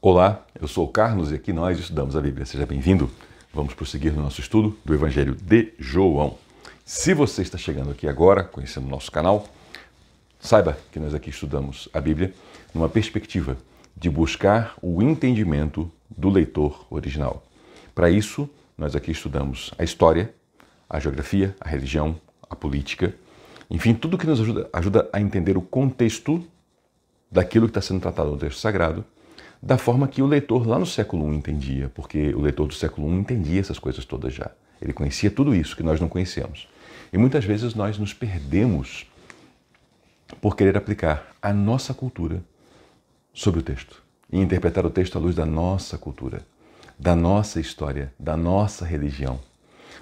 Olá, eu sou o Carlos e aqui nós estudamos a Bíblia. Seja bem-vindo. Vamos prosseguir no nosso estudo do Evangelho de João. Se você está chegando aqui agora, conhecendo o nosso canal, saiba que nós aqui estudamos a Bíblia numa perspectiva de buscar o entendimento do leitor original. Para isso, nós aqui estudamos a história, a geografia, a religião, a política, enfim, tudo que nos ajuda a entender o contexto daquilo que está sendo tratado no texto sagrado, da forma que o leitor lá no século I entendia, porque o leitor do século I entendia essas coisas todas já. Ele conhecia tudo isso que nós não conhecemos. E muitas vezes nós nos perdemos por querer aplicar a nossa cultura sobre o texto e interpretar o texto à luz da nossa cultura, da nossa história, da nossa religião,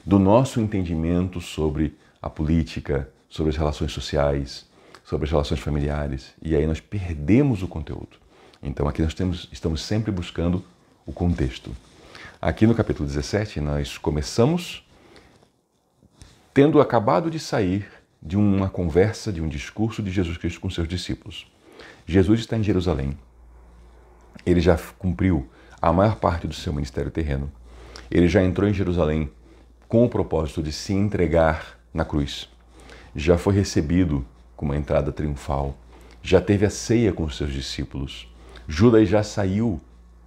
do nosso entendimento sobre a política, sobre as relações sociais, sobre as relações familiares, e aí nós perdemos o conteúdo. Então aqui nós estamos sempre buscando o contexto. Aqui no capítulo 17 nós começamos tendo acabado de sair de uma conversa, de um discurso de Jesus Cristo com seus discípulos. Jesus está em Jerusalém. Ele já cumpriu a maior parte do seu ministério terreno. Ele já entrou em Jerusalém com o propósito de se entregar na cruz. Já foi recebido com uma entrada triunfal. Já teve a ceia com os seus discípulos. Judas já saiu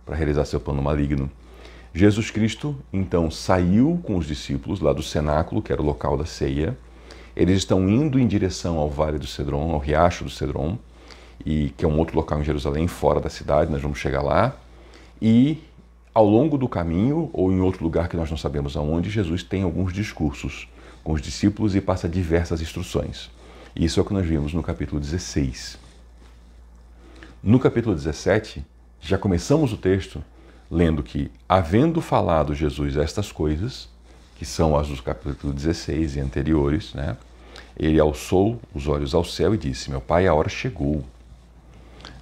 para realizar seu plano maligno. Jesus Cristo, então, saiu com os discípulos lá do cenáculo, que era o local da ceia. Eles estão indo em direção ao Vale do Cedron, ao Riacho do Cedron, e que é um outro local em Jerusalém, fora da cidade, nós vamos chegar lá. E ao longo do caminho, ou em outro lugar que nós não sabemos aonde, Jesus tem alguns discursos com os discípulos e passa diversas instruções. Isso é o que nós vimos no capítulo 16. No capítulo 17, já começamos o texto lendo que, havendo falado Jesus estas coisas, que são as do capítulo 16 e anteriores, né, ele alçou os olhos ao céu e disse: meu Pai, a hora chegou.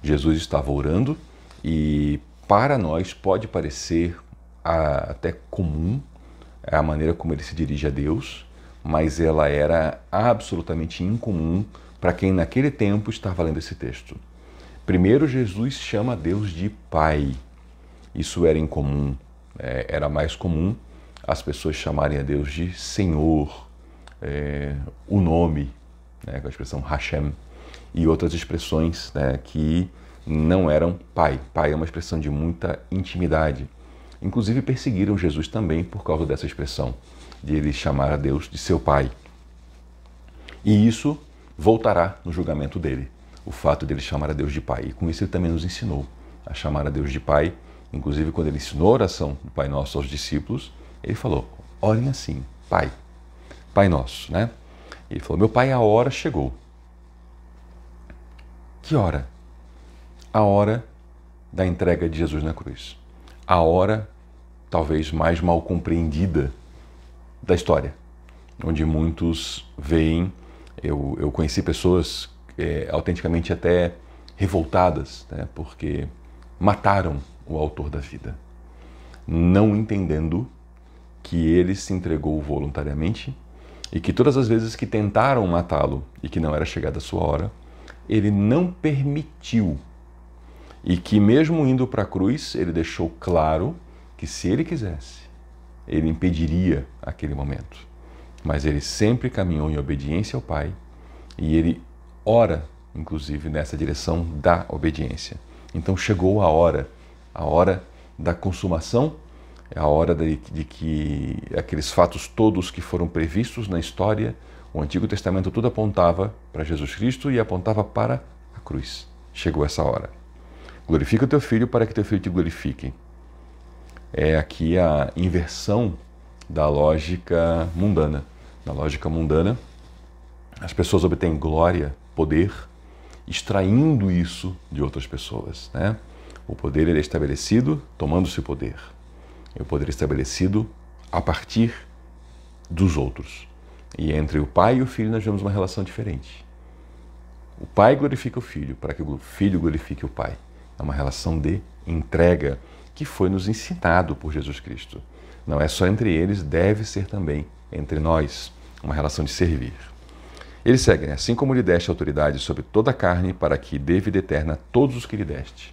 Jesus estava orando e para nós pode parecer até comum a maneira como ele se dirige a Deus, mas ela era absolutamente incomum para quem naquele tempo estava lendo esse texto. Primeiro, Jesus chama Deus de Pai. Isso era incomum. Era mais comum as pessoas chamarem a Deus de Senhor, o nome, né, com a expressão Hashem, e outras expressões, né, que não eram Pai. Pai é uma expressão de muita intimidade. Inclusive perseguiram Jesus também por causa dessa expressão, de ele chamar a Deus de seu Pai. E isso voltará no julgamento dele, o fato de ele chamar a Deus de Pai. E com isso ele também nos ensinou a chamar a Deus de Pai. Inclusive quando ele ensinou a oração do Pai Nosso aos discípulos, ele falou: orem assim, Pai, Pai Nosso, né? Ele falou: meu Pai, a hora chegou. Que hora? A hora da entrega de Jesus na cruz. A hora talvez mais mal compreendida da história, onde muitos veem, eu conheci pessoas autenticamente até revoltadas, né, porque mataram o autor da vida, não entendendo que ele se entregou voluntariamente e que todas as vezes que tentaram matá-lo e que não era chegada a sua hora, ele não permitiu, e que mesmo indo para a cruz, ele deixou claro que se ele quisesse, ele impediria aquele momento. Mas ele sempre caminhou em obediência ao Pai e ele ora, inclusive, nessa direção da obediência. Então chegou a hora da consumação, é a hora de que aqueles fatos todos que foram previstos na história, o Antigo Testamento tudo apontava para Jesus Cristo e apontava para a cruz. Chegou essa hora. Glorifica o teu filho para que teu filho te glorifique. É aqui a inversão da lógica mundana. Na lógica mundana, as pessoas obtêm glória, poder, extraindo isso de outras pessoas, né? O poder ele é estabelecido tomando-se o poder. E o poder é estabelecido a partir dos outros. E entre o pai e o filho nós vemos uma relação diferente. O pai glorifica o filho para que o filho glorifique o pai. É uma relação de entrega que foi nos ensinado por Jesus Cristo. Não é só entre eles, deve ser também entre nós, uma relação de servir. Ele segue, assim como lhe deste autoridade sobre toda a carne, para que dê vida eterna a todos os que lhe deste.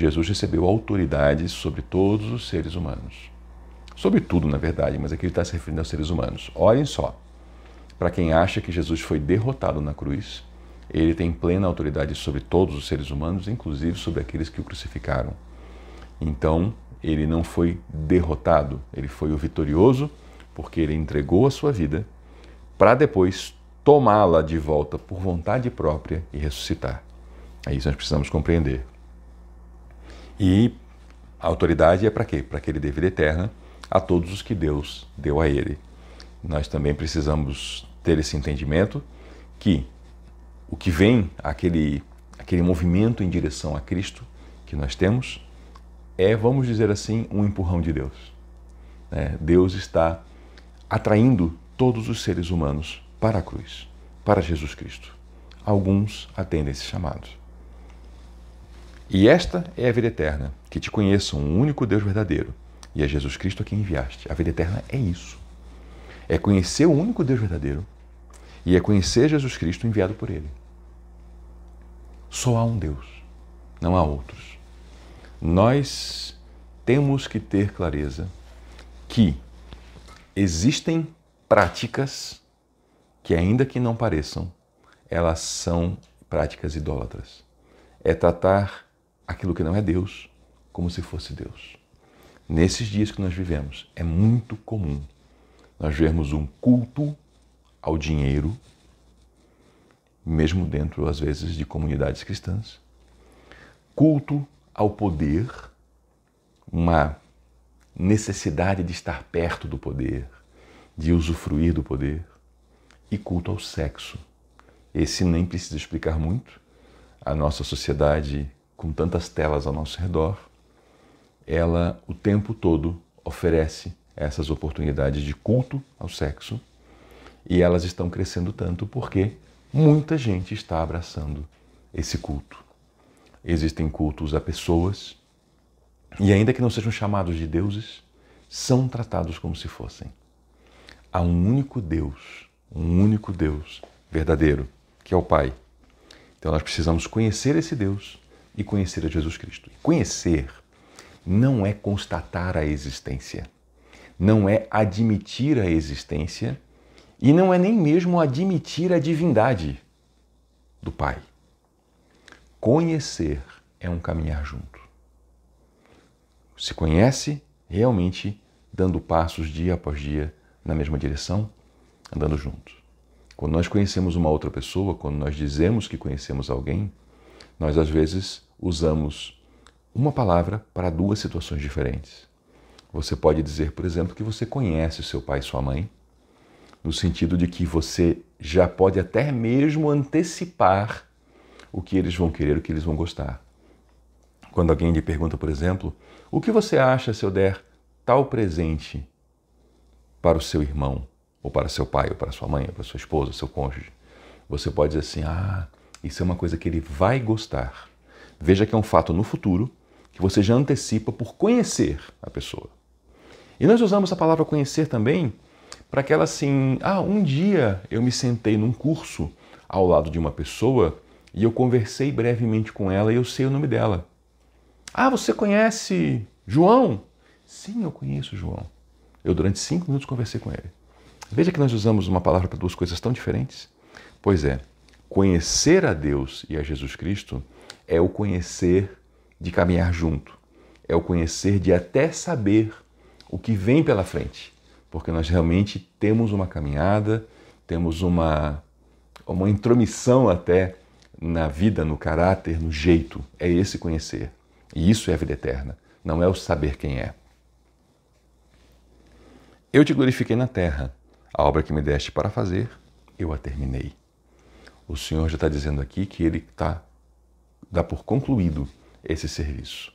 Jesus recebeu autoridade sobre todos os seres humanos. Sobre tudo, na verdade, mas aqui ele está se referindo aos seres humanos. Olhem só, para quem acha que Jesus foi derrotado na cruz, ele tem plena autoridade sobre todos os seres humanos, inclusive sobre aqueles que o crucificaram. Então, ele não foi derrotado, ele foi o vitorioso, porque ele entregou a sua vida para depois tomá-la de volta por vontade própria e ressuscitar. É isso que nós precisamos compreender. E a autoridade é para quê? Para que ele dê vida eterna a todos os que Deus deu a ele. Nós também precisamos ter esse entendimento que o que vem, aquele movimento em direção a Cristo que nós temos, é, vamos dizer assim, um empurrão de Deus. Deus está atraindo todos os seres humanos para a cruz, para Jesus Cristo. Alguns atendem esse chamado. E esta é a vida eterna, que te conheçam um único Deus verdadeiro, e é Jesus Cristo a quem enviaste. A vida eterna é isso. É conhecer o único Deus verdadeiro e é conhecer Jesus Cristo enviado por Ele. Só há um Deus, não há outros. Nós temos que ter clareza que existem práticas que, ainda que não pareçam, elas são práticas idólatras. É tratar aquilo que não é Deus como se fosse Deus. Nesses dias que nós vivemos, é muito comum nós vermos um culto ao dinheiro, mesmo dentro, às vezes, de comunidades cristãs, culto ao poder, uma necessidade de estar perto do poder, de usufruir do poder, e culto ao sexo. Esse nem precisa explicar muito. A nossa sociedade, com tantas telas ao nosso redor, ela o tempo todo oferece essas oportunidades de culto ao sexo, e elas estão crescendo tanto porque muita gente está abraçando esse culto. Existem cultos a pessoas, e ainda que não sejam chamados de deuses, são tratados como se fossem. Há um único Deus verdadeiro, que é o Pai. Então nós precisamos conhecer esse Deus e conhecer a Jesus Cristo. Conhecer não é constatar a existência, não é admitir a existência e não é nem mesmo admitir a divindade do Pai. Conhecer é um caminhar junto. Se conhece realmente dando passos dia após dia na mesma direção, andando juntos. Quando nós conhecemos uma outra pessoa, quando nós dizemos que conhecemos alguém, nós às vezes usamos uma palavra para duas situações diferentes. Você pode dizer, por exemplo, que você conhece o seu pai e sua mãe, no sentido de que você já pode até mesmo antecipar o que eles vão querer, o que eles vão gostar. Quando alguém lhe pergunta, por exemplo, o que você acha se eu der tal presente para o seu irmão, ou para seu pai, ou para sua mãe, ou para sua esposa, seu cônjuge? Você pode dizer assim, isso é uma coisa que ele vai gostar. Veja que é um fato no futuro que você já antecipa por conhecer a pessoa. E nós usamos a palavra conhecer também para aquela assim, um dia eu me sentei num curso ao lado de uma pessoa e eu conversei brevemente com ela e eu sei o nome dela. Você conhece João? Sim, eu conheço João. Eu durante 5 minutos conversei com ele. Veja que nós usamos uma palavra para duas coisas tão diferentes. Pois é, conhecer a Deus e a Jesus Cristo é o conhecer de caminhar junto. É o conhecer de até saber o que vem pela frente. Porque nós realmente temos uma caminhada, temos uma intromissão até na vida, no caráter, no jeito. É esse conhecer. E isso é a vida eterna, não é o saber quem é. Eu te glorifiquei na terra. A obra que me deste para fazer, eu a terminei. O Senhor já está dizendo aqui que Ele dá por concluído esse serviço.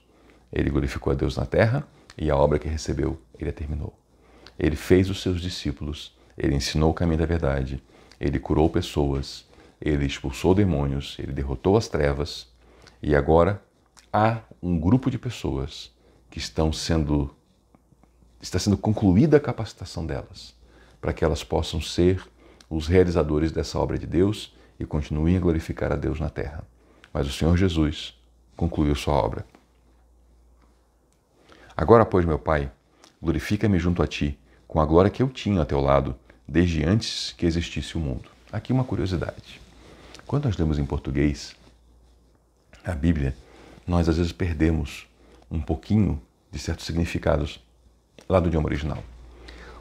Ele glorificou a Deus na terra e a obra que recebeu, Ele a terminou. Ele fez os seus discípulos, Ele ensinou o caminho da verdade, Ele curou pessoas, Ele expulsou demônios, Ele derrotou as trevas e agora há um grupo de pessoas que está sendo concluída a capacitação delas, para que elas possam ser os realizadores dessa obra de Deus e continuem a glorificar a Deus na terra. Mas o Senhor Jesus concluiu sua obra. Agora, pois, meu Pai, glorifica-me junto a ti, com a glória que eu tinha a teu lado, desde antes que existisse o mundo. Aqui uma curiosidade. Quando nós lemos em português a Bíblia, nós às vezes perdemos um pouquinho de certos significados lá do idioma original.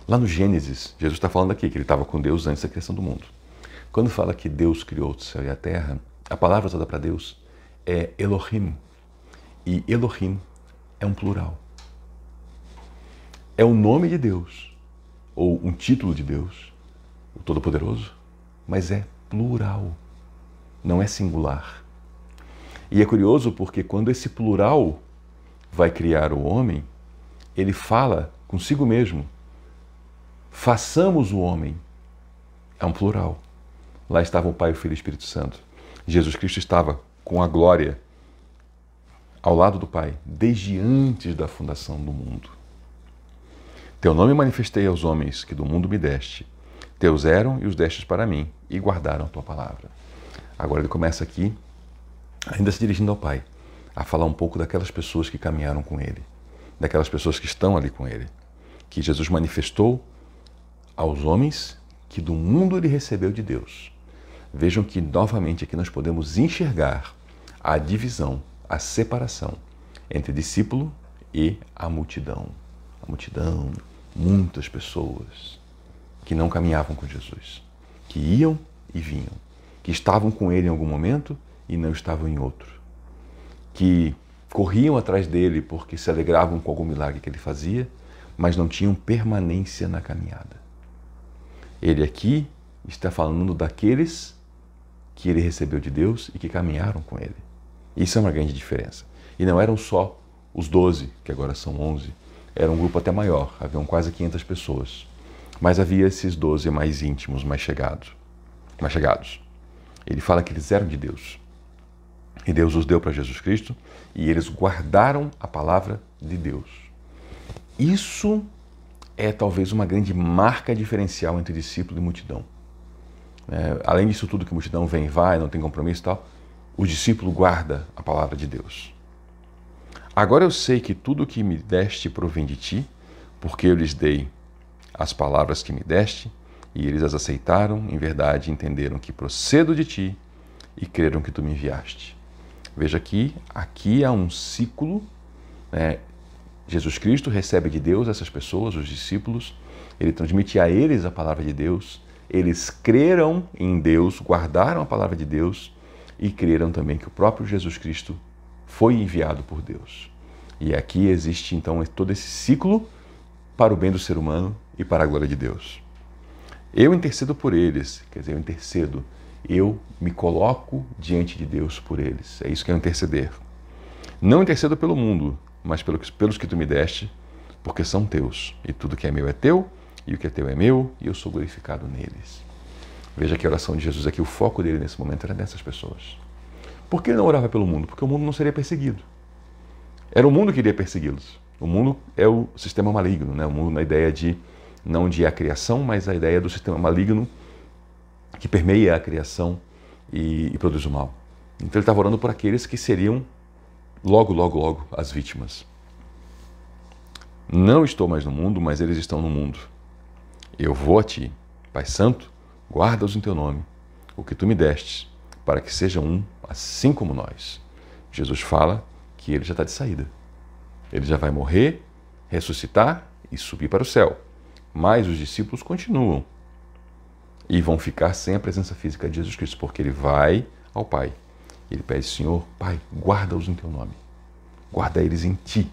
Lá no Gênesis, Jesus está falando aqui que ele estava com Deus antes da criação do mundo. Quando fala que Deus criou o céu e a terra, a palavra usada para Deus é Elohim. E Elohim é um plural. É o nome de Deus, ou um título de Deus, o Todo-Poderoso, mas é plural, não é singular. E é curioso porque quando esse plural vai criar o homem, ele fala consigo mesmo, façamos o homem. É um plural. Lá estavam o Pai, o Filho e o Espírito Santo. Jesus Cristo estava com a glória ao lado do Pai, desde antes da fundação do mundo. Teu nome manifestei aos homens que do mundo me deste. Teus eram e os destes para mim, e guardaram a tua palavra. Agora ele começa aqui, ainda se dirigindo ao Pai, a falar um pouco daquelas pessoas que caminharam com ele, daquelas pessoas que estão ali com ele, que Jesus manifestou aos homens que do mundo ele recebeu de Deus. Vejam que novamente aqui nós podemos enxergar a divisão, a separação entre discípulo e a multidão. A multidão, muitas pessoas que não caminhavam com Jesus, que iam e vinham, que estavam com ele em algum momento e não estavam em outro, que corriam atrás dele porque se alegravam com algum milagre que ele fazia, mas não tinham permanência na caminhada. Ele aqui está falando daqueles que ele recebeu de Deus e que caminharam com ele. Isso é uma grande diferença. E não eram só os 12, que agora são 11, era um grupo até maior, haviam quase 500 pessoas. Mas havia esses 12 mais íntimos, mais chegados. Ele fala que eles eram de Deus. E Deus os deu para Jesus Cristo e eles guardaram a palavra de Deus. Isso é talvez uma grande marca diferencial entre discípulo e multidão. Além disso tudo que a multidão vem e vai, não tem compromisso e tal, o discípulo guarda a palavra de Deus. Agora eu sei que tudo o que me deste provém de ti, porque eu lhes dei as palavras que me deste, e eles as aceitaram, em verdade entenderam que procedo de ti e creram que tu me enviaste. Veja aqui há um ciclo, Jesus Cristo recebe de Deus essas pessoas, os discípulos, ele transmite a eles a palavra de Deus, eles creram em Deus, guardaram a palavra de Deus e creram também que o próprio Jesus Cristo foi enviado por Deus. E aqui existe então todo esse ciclo para o bem do ser humano e para a glória de Deus. Eu intercedo por eles, quer dizer, eu me coloco diante de Deus por eles. É isso que é interceder. Não intercedo pelo mundo, mas pelos que tu me deste, porque são teus. E tudo que é meu é teu, e o que é teu é meu, e eu sou glorificado neles. Veja que a oração de Jesus aqui, o foco dele nesse momento era nessas pessoas. Por que ele não orava pelo mundo? Porque o mundo não seria perseguido. Era o mundo que iria persegui-los. O mundo é o sistema maligno, né? O mundo na ideia de, não de a criação, mas a ideia do sistema maligno que permeia a criação e produz o mal. Então ele estava orando por aqueles que seriam logo as vítimas. Não estou mais no mundo, mas eles estão no mundo. Eu vou a ti, Pai Santo, guarda-os em teu nome, o que tu me destes, para que sejam um, assim como nós. Jesus fala que ele já está de saída. Ele já vai morrer, ressuscitar e subir para o céu. Mas os discípulos continuam e vão ficar sem a presença física de Jesus Cristo, porque ele vai ao Pai. Ele pede, Senhor, Pai, guarda-os em teu nome. Guarda eles em ti.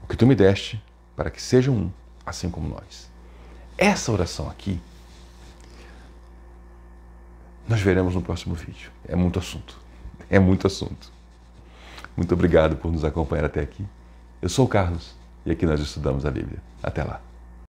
O que tu me deste, para que sejam um, assim como nós. Essa oração aqui, nós veremos no próximo vídeo. É muito assunto. É muito assunto. Muito obrigado por nos acompanhar até aqui. Eu sou o Carlos e aqui nós estudamos a Bíblia. Até lá.